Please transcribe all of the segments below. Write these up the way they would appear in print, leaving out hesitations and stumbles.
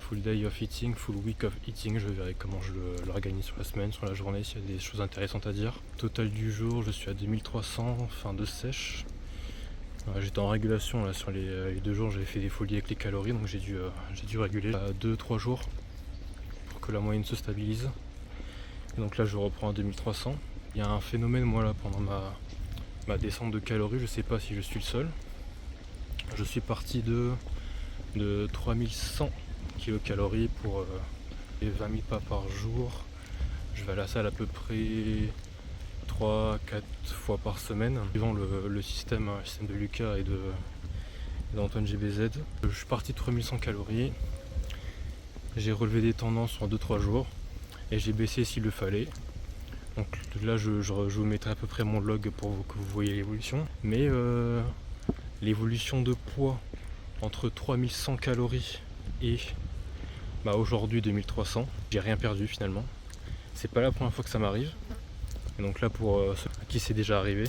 full day of eating, full week of eating. Je verrai comment je l'organise sur la semaine, sur la journée, s'il y a des choses intéressantes à dire. Total du jour, je suis à 2300, fin de sèche. J'étais en régulation là sur les 2 jours, j'avais fait des folies avec les calories, donc j'ai dû réguler à 2-3 jours pour que la moyenne se stabilise. Et donc là je reprends à 2300. Il y a un phénomène moi là pendant ma descente de calories, je sais pas si je suis le seul. Je suis parti de 3100 kcal pour les 20 000 pas par jour. Je vais à la salle à peu près 3-4 fois par semaine, suivant le système de Lucas et d'Antoine GBZ. Je suis parti de 3100 calories, j'ai relevé des tendances en 2-3 jours et j'ai baissé s'il le fallait. Donc là je vous mettrai à peu près mon log pour que vous voyez l'évolution. Mais l'évolution de poids entre 3100 calories et aujourd'hui 2300, j'ai rien perdu finalement. C'est pas la première fois que ça m'arrive. Et donc là pour ceux à qui c'est déjà arrivé,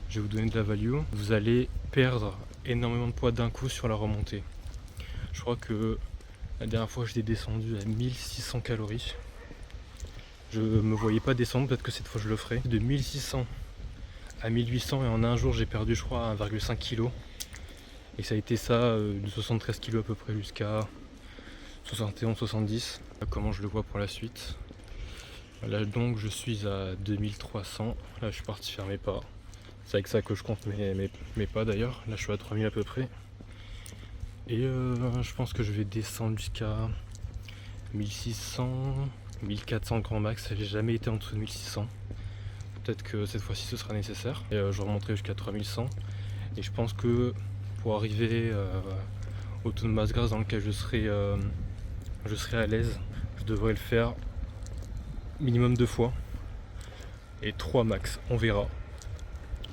je vais vous donner de la value. Vous allez perdre énormément de poids d'un coup sur la remontée. Je crois que la dernière fois j'étais descendu à 1600 calories. Je me voyais pas descendre, peut-être que cette fois je le ferai. De 1600 à 1800 et en un jour j'ai perdu je crois 1,5 kg. Et ça a été ça de 73 kg à peu près jusqu'à 71-70. Comment je le vois pour la suite. Là donc je suis à 2300, là je suis parti faire mes pas. C'est avec ça que je compte mes pas d'ailleurs. Là je suis à 3000 à peu près. Et je pense que je vais descendre jusqu'à 1600, 1400 grand max. J'ai jamais été en dessous de 1600. Peut-être que cette fois-ci ce sera nécessaire. Et je remonterai jusqu'à 3100. Et je pense que pour arriver au taux de masse grasse dans lequel je serai à l'aise, je devrais le faire minimum 2 fois et 3 max, on verra.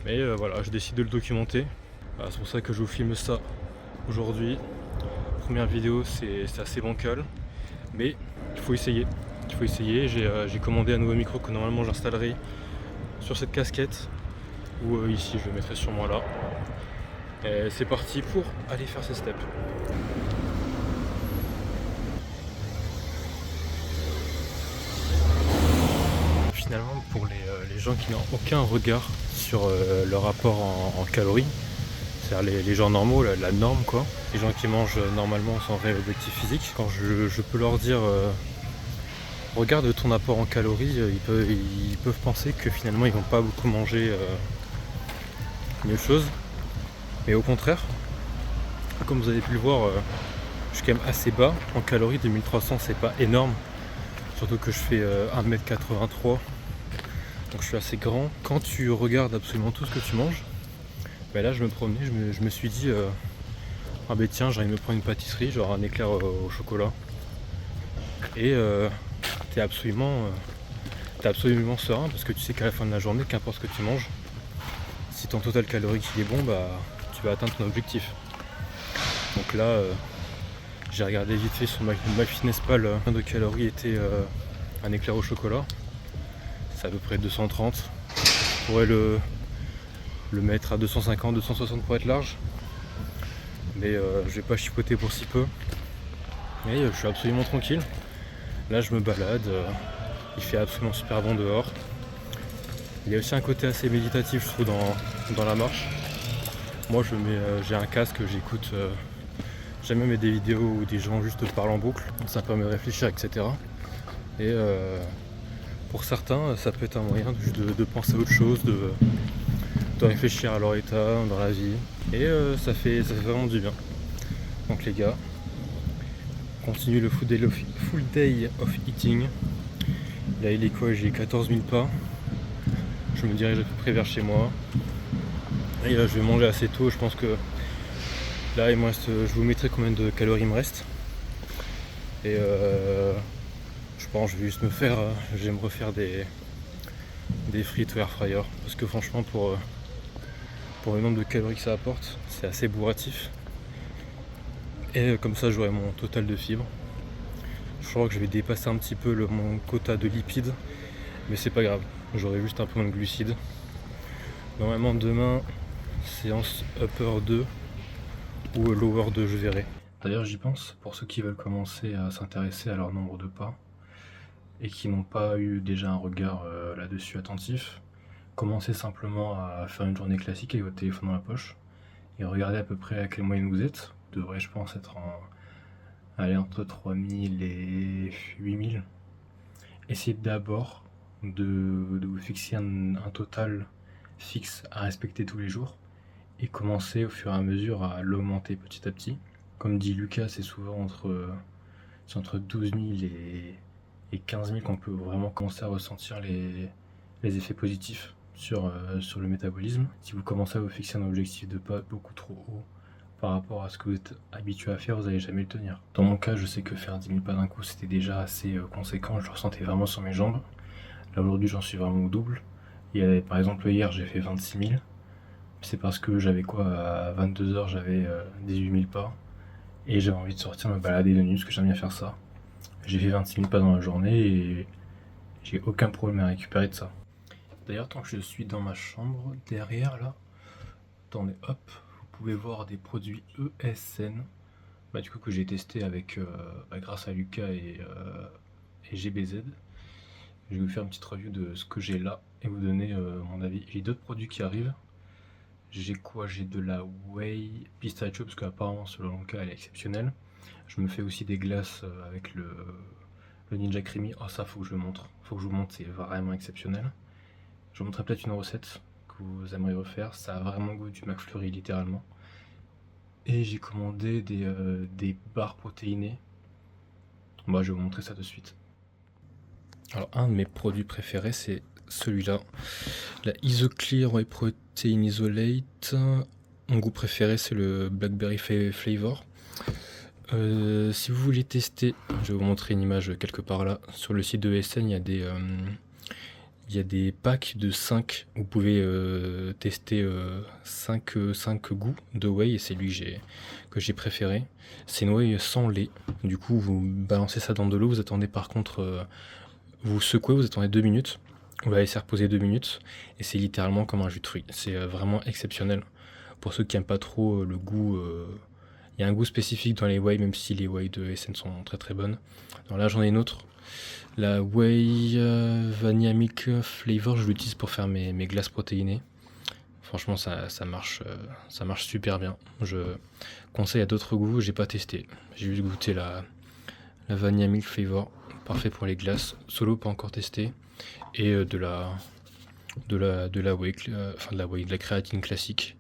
Mais voilà, je décide de le documenter. Voilà, c'est pour ça que je vous filme ça aujourd'hui. Première vidéo, c'est assez bancal, mais il faut essayer. J'ai commandé un nouveau micro que normalement j'installerai sur cette casquette ou ici, je le mettrai sûrement là. Et c'est parti pour aller faire ces steps. Finalement, pour les gens qui n'ont aucun regard sur leur rapport en calories, c'est-à-dire les gens normaux, la norme quoi, les gens qui mangent normalement sans réel objectif physique, quand je peux leur dire regarde ton apport en calories, ils peuvent penser que finalement ils vont pas beaucoup manger mieux chose, mais au contraire, comme vous avez pu le voir, je suis quand même assez bas en calories. 2300 c'est pas énorme, surtout que je fais 1m83. Donc je suis assez grand. Quand tu regardes absolument tout ce que tu manges, là je me promenais, je me suis dit ah ben tiens, j'ai envie de me prendre une pâtisserie, genre un éclair au chocolat. Et t'es absolument serein parce que tu sais qu'à la fin de la journée, qu'importe ce que tu manges, si ton total calorique il est bon, tu vas atteindre ton objectif. Donc là j'ai regardé vite fait sur MyFitnessPal, de calories était un éclair au chocolat. C'est à peu près 230. Je pourrais le mettre à 250, 260 pour être large. Mais je vais pas chipoter pour si peu. Et je suis absolument tranquille. Là je me balade. Il fait absolument super bon dehors. Il y a aussi un côté assez méditatif je trouve dans la marche. Moi j'ai un casque, j'écoute. J'aime même des vidéos où des gens juste parlent en boucle. Ça permet de réfléchir, etc. Et pour certains, ça peut être un moyen de penser à autre chose, de réfléchir à leur état dans la vie. Et ça fait vraiment du bien. Donc les gars, on continue le full day of eating. Là il est quoi? J'ai 14 000 pas. Je me dirige à peu près vers chez moi. Et je vais manger assez tôt. Je pense que là il me reste, je vous mettrai combien de calories il me reste. Et je pense que je vais juste je vais me refaire des frites au air fryer parce que franchement pour le nombre de calories que ça apporte, c'est assez bourratif. Et comme ça j'aurai mon total de fibres. Je crois que je vais dépasser un petit peu mon quota de lipides, mais c'est pas grave, j'aurai juste un peu moins de glucides. Normalement demain, séance upper 2 ou lower 2, je verrai. D'ailleurs j'y pense, pour ceux qui veulent commencer à s'intéresser à leur nombre de pas et qui n'ont pas eu déjà un regard là-dessus attentif, commencez simplement à faire une journée classique avec votre téléphone dans la poche et regardez à peu près à quelle moyenne vous êtes. Vous devrez, je pense, être entre 3000 et 8000. Essayez d'abord de vous fixer un total fixe à respecter tous les jours et commencer au fur et à mesure à l'augmenter petit à petit. Comme dit Lucas, c'est souvent entre 12 000 et 15 000 qu'on peut vraiment commencer à ressentir les effets positifs sur le métabolisme. Si vous commencez à vous fixer un objectif de pas beaucoup trop haut par rapport à ce que vous êtes habitué à faire, vous n'allez jamais le tenir. Dans mon cas, je sais que faire 10 000 pas d'un coup, c'était déjà assez conséquent, je le ressentais vraiment sur mes jambes. Là aujourd'hui, j'en suis vraiment au double. Par exemple, hier, j'ai fait 26 000. C'est parce que j'avais à 22 h j'avais 18 000 pas. Et j'avais envie de sortir me balader de nuit, parce que j'aime bien faire ça. J'ai fait 26 000 pas dans la journée et j'ai aucun problème à récupérer de ça. D'ailleurs, tant que je suis dans ma chambre, derrière là, attendez, hop, vous pouvez voir des produits ESN, du coup que j'ai testé avec, grâce à Lucas et GBZ. Je vais vous faire une petite review de ce que j'ai là et vous donner mon avis. J'ai d'autres produits qui arrivent. J'ai de la whey pistachio, parce qu'apparemment selon Lucas elle est exceptionnelle. Je me fais aussi des glaces avec le Ninja Creamy. Oh, ça faut que je le montre. Faut que je vous montre, c'est vraiment exceptionnel. Je vous montrerai peut-être une recette que vous aimeriez refaire. Ça a vraiment le goût du McFlurry littéralement. Et j'ai commandé des barres protéinées. Je vais vous montrer ça de suite. Alors un de mes produits préférés c'est celui-là. La Isoclear Whey Protein Isolate. Mon goût préféré c'est le Blackberry Flavor. Si vous voulez tester, je vais vous montrer une image quelque part là. Sur le site de ESN, il y a des packs de 5. Vous pouvez tester 5 goûts de whey et c'est lui que j'ai préféré. C'est une whey sans lait. Du coup, vous balancez ça dans de l'eau. Vous attendez par contre, vous secouez, vous attendez 2 minutes. Vous la laissez reposer 2 minutes et c'est littéralement comme un jus de fruits. C'est vraiment exceptionnel. Pour ceux qui n'aiment pas trop le goût, il y a un goût spécifique dans les whey, même si les whey de SN sont très très bonnes. Alors là j'en ai une autre. La whey vanilla milk flavor, je l'utilise pour faire mes glaces protéinées. Franchement ça marche super bien. Je conseille à d'autres goûts, j'ai pas testé. J'ai juste goûté la vanilla milk flavor, parfait pour les glaces. Solo pas encore testé. Et de la whey, de la créatine classique.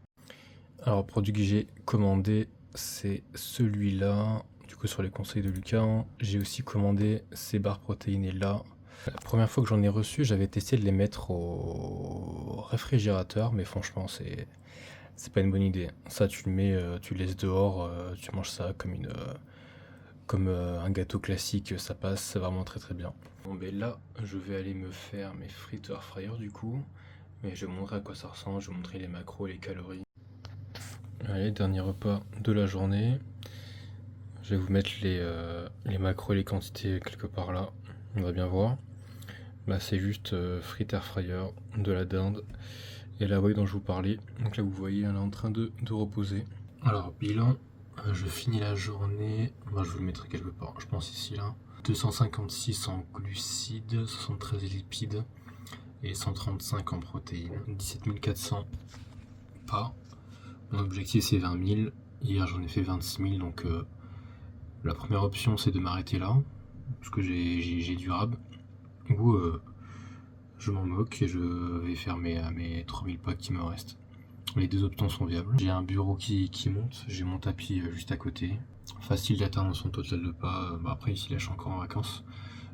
Alors produit que j'ai commandé c'est celui-là, du coup sur les conseils de Lucas. J'ai aussi commandé ces barres protéinées là. La première fois que j'en ai reçu, j'avais testé de les mettre au réfrigérateur, mais franchement c'est pas une bonne idée. Ça tu le mets, tu le laisses dehors, tu manges ça comme un gâteau classique, ça passe, c'est vraiment très très bien. Bon ben là, je vais aller me faire mes frites air fryer du coup, mais je vais vous montrer à quoi ça ressemble, je vais vous montrer les macros et les calories. Allez, dernier repas de la journée. Je vais vous mettre les macros et les quantités quelque part là, on va bien voir. C'est juste frites air fryer, de la dinde et la whey dont je vous parlais. Donc là vous voyez, elle est en train de reposer. Alors bilan, je finis la journée, je vous le mettrai quelque part, je pense ici là. 256 en glucides, 73 lipides et 135 en protéines. 17 400 pas. Mon objectif c'est 20 000. Hier j'en ai fait 26 000, donc la première option c'est de m'arrêter là, parce que j'ai du rab. Ou je m'en moque et je vais faire mes 3000 pas qui me restent. Les deux options sont viables. J'ai un bureau qui monte, j'ai mon tapis juste à côté. Facile d'atteindre son total de pas. Après ici là je suis encore en vacances.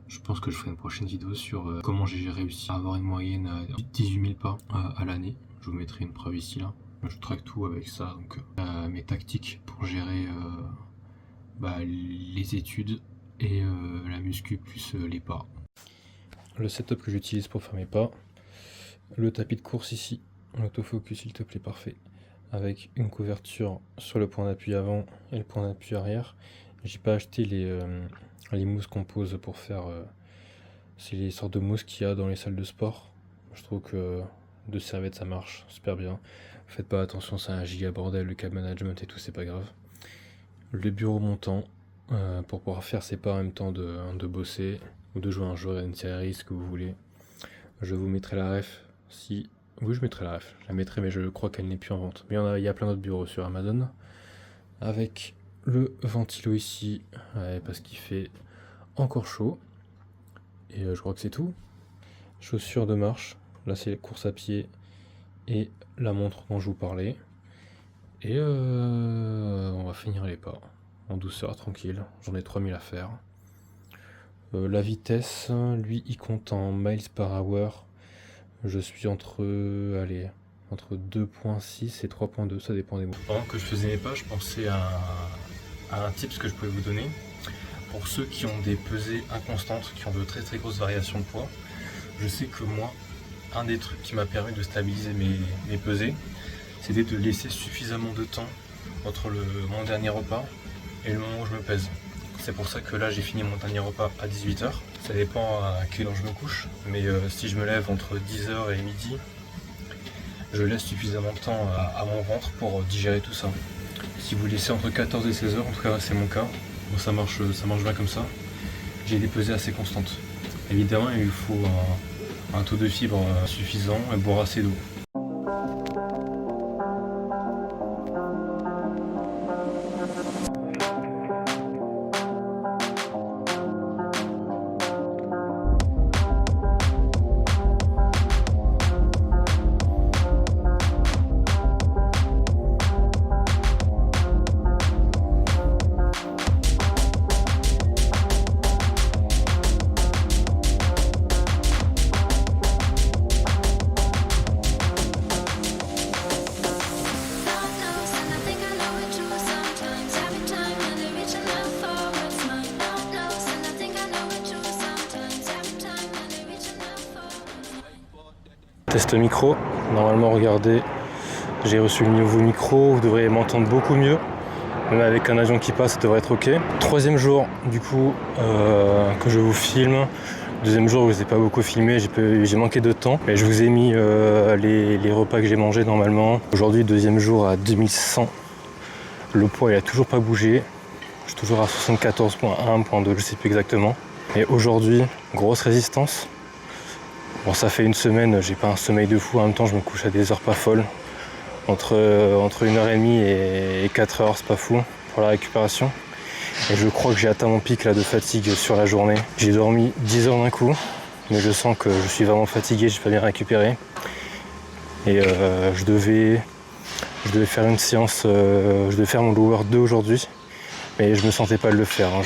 Je pense que je ferai une prochaine vidéo sur comment j'ai réussi à avoir une moyenne à 18 000 pas à l'année. Je vous mettrai une preuve ici là. Je traque tout avec ça, donc mes tactiques pour gérer les études et la muscu plus les pas. Le setup que j'utilise pour faire mes pas, le tapis de course ici, l'autofocus s'il te plaît, parfait, avec une couverture sur le point d'appui avant et le point d'appui arrière. J'ai pas acheté les mousses qu'on pose pour faire, c'est les sortes de mousses qu'il y a dans les salles de sport. Je trouve que de serviette ça marche super bien. Faites pas attention, c'est un giga bordel, le câble management et tout, c'est pas grave. le bureau montant pour pouvoir faire ses pas en même temps de bosser ou de jouer un jeu, une série, ce que vous voulez. Je vous mettrai la ref si... Oui, je mettrai la ref. Je la mettrai, mais je crois qu'elle n'est plus en vente. Mais il y a plein d'autres bureaux sur Amazon. Avec le ventilo ici, parce qu'il fait encore chaud. Et je crois que c'est tout. Chaussures de marche. Là, c'est course à pied. Et la montre dont je vous parlais. Et on va finir les pas. En douceur, tranquille. J'en ai 3000 à faire. La vitesse, lui, il compte en miles par hour. Je suis entre 2.6 et 3.2, ça dépend des mots. Pendant que je faisais mes pas, je pensais à un tips que je pouvais vous donner. Pour ceux qui ont des pesées inconstantes, qui ont de très très grosses variations de poids, je sais que moi, un des trucs qui m'a permis de stabiliser mes pesées, c'était de laisser suffisamment de temps entre mon dernier repas et le moment où je me pèse. C'est pour ça que là j'ai fini mon dernier repas à 18h. Ça dépend à quelle heure je me couche, mais si je me lève entre 10h et midi, je laisse suffisamment de temps à mon ventre pour digérer tout ça. Si vous laissez entre 14 et 16h, en tout cas c'est mon cas, bon, ça marche bien comme ça, j'ai des pesées assez constantes. Évidemment il faut un taux de fibres suffisant et boire assez d'eau. Test micro, normalement regardez, j'ai reçu le nouveau micro, vous devriez m'entendre beaucoup mieux, même avec un avion qui passe ça devrait être ok. Troisième jour du coup que je vous filme, deuxième jour je vous ai pas beaucoup filmé, j'ai manqué de temps, mais je vous ai mis les repas que j'ai mangés normalement. Aujourd'hui deuxième jour à 2100, le poids il a toujours pas bougé, je suis toujours à 74.1.2, je sais plus exactement. Et aujourd'hui, grosse résistance. Bon, ça fait une semaine, j'ai pas un sommeil de fou, en même temps je me couche à des heures pas folles. Entre 1h30 et 4h, c'est pas fou pour la récupération. Et je crois que j'ai atteint mon pic là de fatigue sur la journée. J'ai dormi 10 heures d'un coup, mais je sens que je suis vraiment fatigué, j'ai pas bien récupéré. Et je devais faire une séance, je devais faire mon lower 2 aujourd'hui, mais je me sentais pas de le faire. Hein.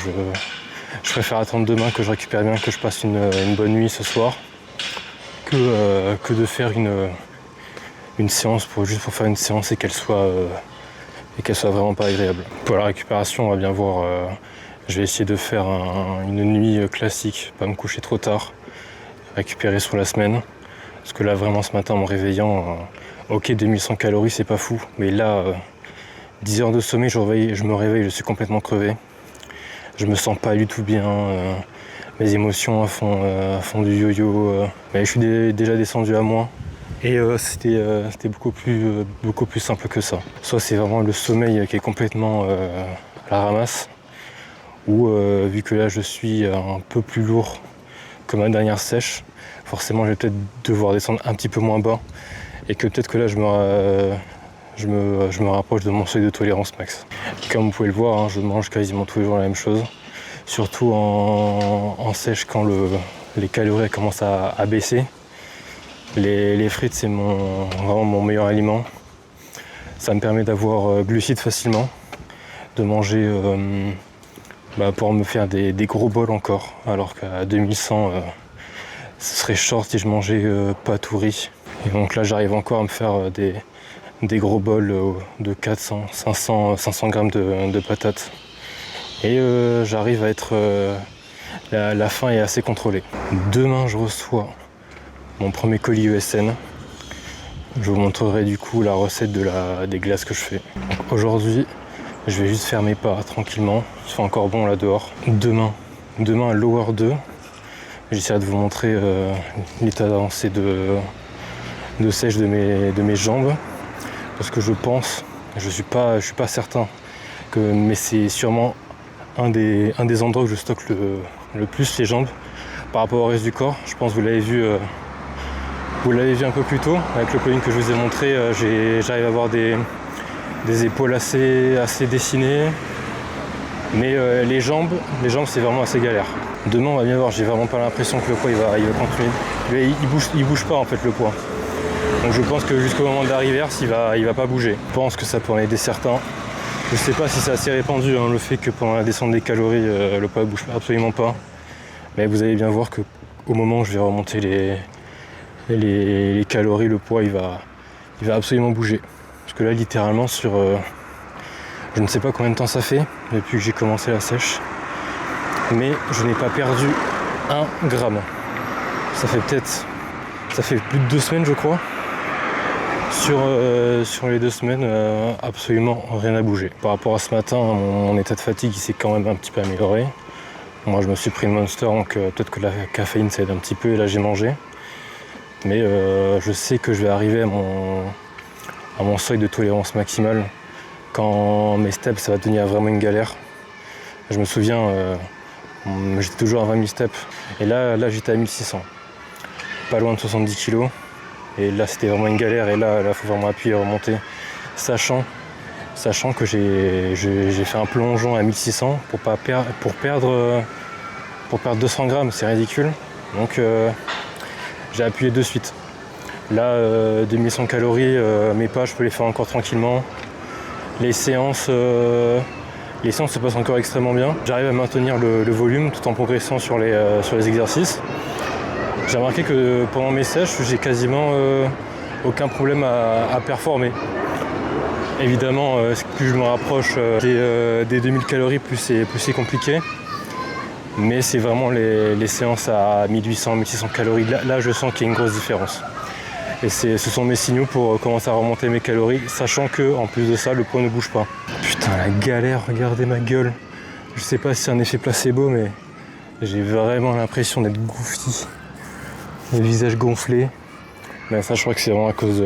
Je préfère attendre demain que je récupère bien, que je passe une bonne nuit ce soir. Que de faire une séance juste pour faire une séance et qu'elle soit vraiment pas agréable. Pour la récupération, on va bien voir, je vais essayer de faire une nuit classique, pas me coucher trop tard, récupérer sur la semaine. Parce que là vraiment ce matin en me réveillant, ok 2100 calories c'est pas fou, mais là 10 heures de sommeil, je me réveille, je suis complètement crevé. Je me sens pas du tout bien. Mes émotions à fond du yo-yo, mais je suis déjà descendu à moins et c'était beaucoup plus simple que ça. Soit c'est vraiment le sommeil qui est complètement à la ramasse, ou vu que là je suis un peu plus lourd que ma dernière sèche, forcément je vais peut-être devoir descendre un petit peu moins bas et que peut-être que là je me rapproche de mon seuil de tolérance max. Comme vous pouvez le voir, hein, je mange quasiment tous les jours la même chose. Surtout en sèche quand les calories commencent à baisser. Les frites c'est vraiment mon meilleur aliment. Ça me permet d'avoir glucides facilement, de manger pour me faire des gros bols encore, alors qu'à 2100 ce serait short si je mangeais pas tout riz. Et donc là j'arrive encore à me faire des gros bols de 400, 500 grammes de patates. Et j'arrive à être... la faim est assez contrôlée. Demain, je reçois mon premier colis ESN. Je vous montrerai du coup la recette des glaces que je fais. Aujourd'hui, je vais juste faire mes pas tranquillement. Il fait encore bon là dehors. Demain lower 2. J'essaierai de vous montrer l'état d'avancée de sèche de mes jambes. Parce que je suis pas certain mais c'est sûrement un des endroits où je stocke le plus les jambes par rapport au reste du corps. Je pense que vous l'avez vu un peu plus tôt avec le plugin que je vous ai montré. J'arrive à avoir des épaules assez dessinées, mais les jambes c'est vraiment assez galère. Demain on va bien voir, j'ai vraiment pas l'impression que le poids il va continuer. Il bouge pas en fait le poids. Donc je pense que jusqu'au moment de la reverse il va pas bouger. Je pense que ça peut en aider certains. Je sais pas si c'est assez répandu le fait que pendant la descente des calories le poids bouge absolument pas. Mais vous allez bien voir que au moment où je vais remonter les calories, le poids il va absolument bouger. Parce que là littéralement sur je ne sais pas combien de temps ça fait depuis que j'ai commencé la sèche, mais je n'ai pas perdu 1 gramme. Ça fait plus de 2 semaines je crois. Sur les 2 semaines, absolument rien n'a bougé. Par rapport à ce matin, mon état de fatigue il s'est quand même un petit peu amélioré. Moi je me suis pris une Monster, donc peut-être que la caféine ça aide un petit peu, et là j'ai mangé. Mais je sais que je vais arriver à mon seuil de tolérance maximale. Quand mes steps ça va devenir vraiment une galère. Je me souviens, j'étais toujours à 20 000 steps, et là j'étais à 1600. Pas loin de 70 kg. Et là c'était vraiment une galère, et là il faut vraiment appuyer et remonter, sachant que j'ai fait un plongeon à 1600 pour perdre 200 grammes, c'est ridicule. Donc j'ai appuyé de suite. Là 2100 calories, mes pas je peux les faire encore tranquillement. Les séances se passent encore extrêmement bien. J'arrive à maintenir le volume tout en progressant sur les exercices. J'ai remarqué que pendant mes sèches, j'ai quasiment aucun problème à performer. Évidemment, plus je me rapproche des 2000 calories, plus c'est compliqué. Mais c'est vraiment les séances à 1800, 1600 calories. Là, je sens qu'il y a une grosse différence. Et ce sont mes signaux pour commencer à remonter mes calories, sachant que en plus de ça, le poids ne bouge pas. Putain, la galère, regardez ma gueule. Je sais pas si c'est un effet placebo, mais j'ai vraiment l'impression d'être goofy. Le visage gonflé. Ben ça je crois que c'est vraiment à cause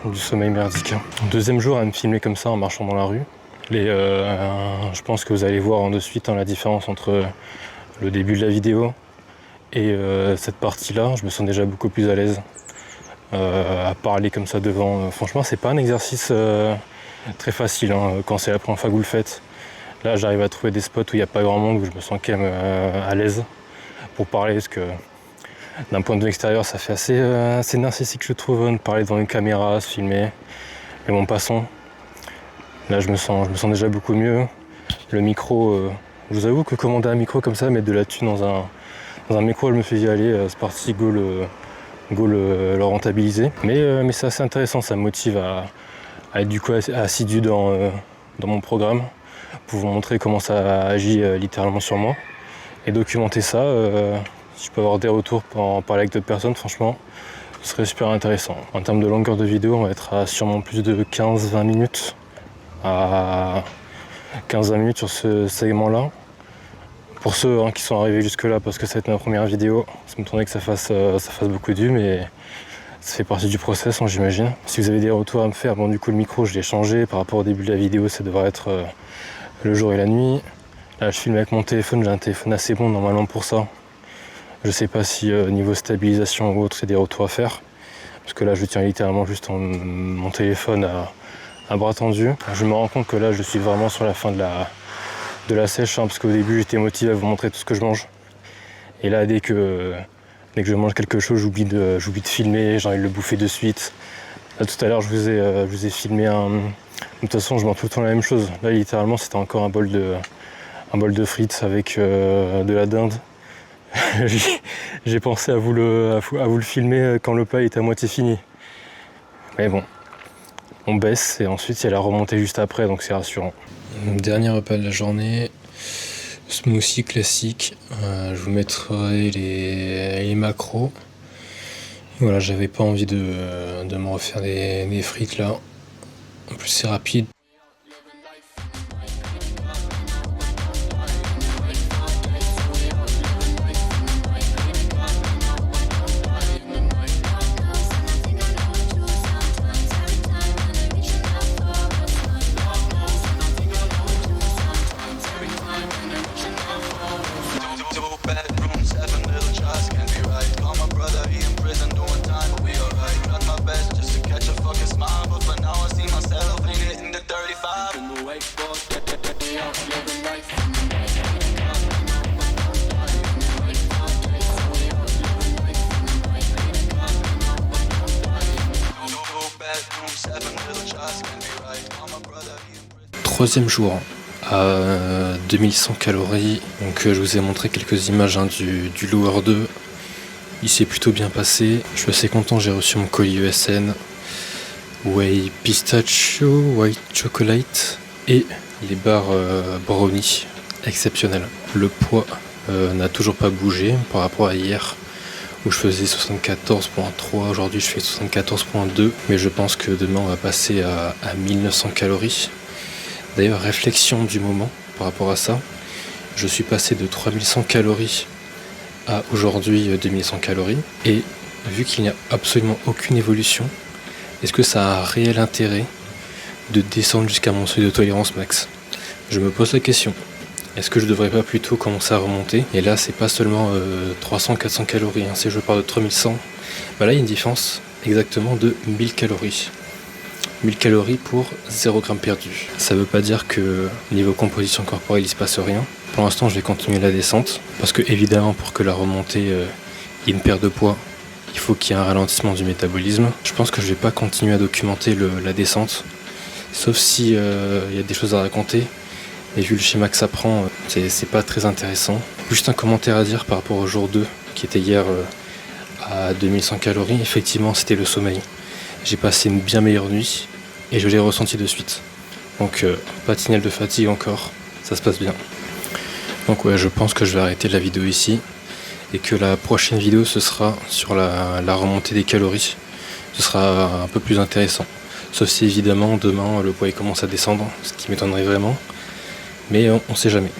du sommeil merdique. Deuxième jour à me filmer comme ça en marchant dans la rue. Je pense que vous allez voir de suite la différence entre le début de la vidéo et cette partie là. Je me sens déjà beaucoup plus à l'aise à parler comme ça devant. Franchement c'est pas un exercice très facile quand c'est la première fois que vous le faites. Là j'arrive à trouver des spots où il n'y a pas grand monde, où je me sens quand même à l'aise pour parler, parce que d'un point de vue extérieur, ça fait assez narcissique, je trouve, de parler devant une caméra, se filmer. Mais bon, passons. Là, je me sens déjà beaucoup mieux. Le micro, je vous avoue que commander un micro comme ça, mettre de la thune dans un micro, je me suis dit, allez, c'est parti, go le rentabiliser. Mais c'est assez intéressant, ça me motive à être du coup assidu dans mon programme, pour vous montrer comment ça agit littéralement sur moi. Et documenter ça. Si je peux avoir des retours pour en parler avec d'autres personnes, franchement, ce serait super intéressant. En termes de longueur de vidéo, on va être à sûrement plus de 15-20 minutes. À 15-20 minutes sur ce segment-là. Pour ceux qui sont arrivés jusque-là, parce que ça va être ma première vidéo, ça me tournait que ça fasse beaucoup de vues, mais ça fait partie du process, j'imagine. Si vous avez des retours à me faire, bon du coup le micro je l'ai changé par rapport au début de la vidéo, ça devrait être le jour et la nuit. Là je filme avec mon téléphone, j'ai un téléphone assez bon normalement pour ça. Je sais pas si niveau stabilisation ou autre, c'est des retours à faire. Parce que là, je tiens littéralement juste mon téléphone à bras tendu. Je me rends compte que là, je suis vraiment sur la fin de la sèche. Parce qu'au début, j'étais motivé à vous montrer tout ce que je mange. Et là, dès que je mange quelque chose, j'oublie de filmer, j'ai envie de le bouffer de suite. Là, tout à l'heure, je vous ai filmé de toute façon, je mange tout le temps la même chose. Là, littéralement, c'était encore un bol de frites avec de la dinde. J'ai pensé à vous le filmer quand le plat est à moitié fini. Mais bon, on baisse et ensuite il y a la remontée juste après, donc c'est rassurant. Dernier repas de la journée, smoothie classique. Je vous mettrai les macros. Voilà, j'avais pas envie de me refaire des frites là. En plus c'est rapide. Troisième jour à 2100 calories. Donc je vous ai montré quelques images du Lower 2. Il s'est plutôt bien passé. Je suis assez content, j'ai reçu mon colis ESN. Whey pistachio, white chocolate et les barres brownie exceptionnelles. Le poids n'a toujours pas bougé par rapport à hier où je faisais 74.3, aujourd'hui je fais 74.2, mais je pense que demain on va passer à 1900 calories. D'ailleurs, réflexion du moment par rapport à ça, je suis passé de 3100 calories à aujourd'hui 2100 calories, et vu qu'il n'y a absolument aucune évolution, est-ce que ça a un réel intérêt de descendre jusqu'à mon seuil de tolérance max? Je me pose la question. Est-ce que je devrais pas plutôt commencer à remonter? Et là, c'est pas seulement 300-400 calories. Hein. Si je pars de 3100, bah là, il y a une différence exactement de 1000 calories. 1000 calories pour 0 g perdu. Ça veut pas dire que niveau composition corporelle, il se passe rien. Pour l'instant, je vais continuer la descente. Parce que, évidemment, pour que la remontée ait une perte de poids, il faut qu'il y ait un ralentissement du métabolisme. Je pense que je vais pas continuer à documenter la descente. Sauf si y a des choses à raconter. Et vu le schéma que ça prend, c'est pas très intéressant. Juste un commentaire à dire par rapport au jour 2, qui était hier à 2100 calories. Effectivement, c'était le sommeil. J'ai passé une bien meilleure nuit et je l'ai ressenti de suite. Donc pas de signal de fatigue encore, ça se passe bien. Donc ouais, je pense que je vais arrêter la vidéo ici. Et que la prochaine vidéo, ce sera sur la remontée des calories. Ce sera un peu plus intéressant. Sauf si évidemment demain le poids commence à descendre, ce qui m'étonnerait vraiment. Mais on sait jamais.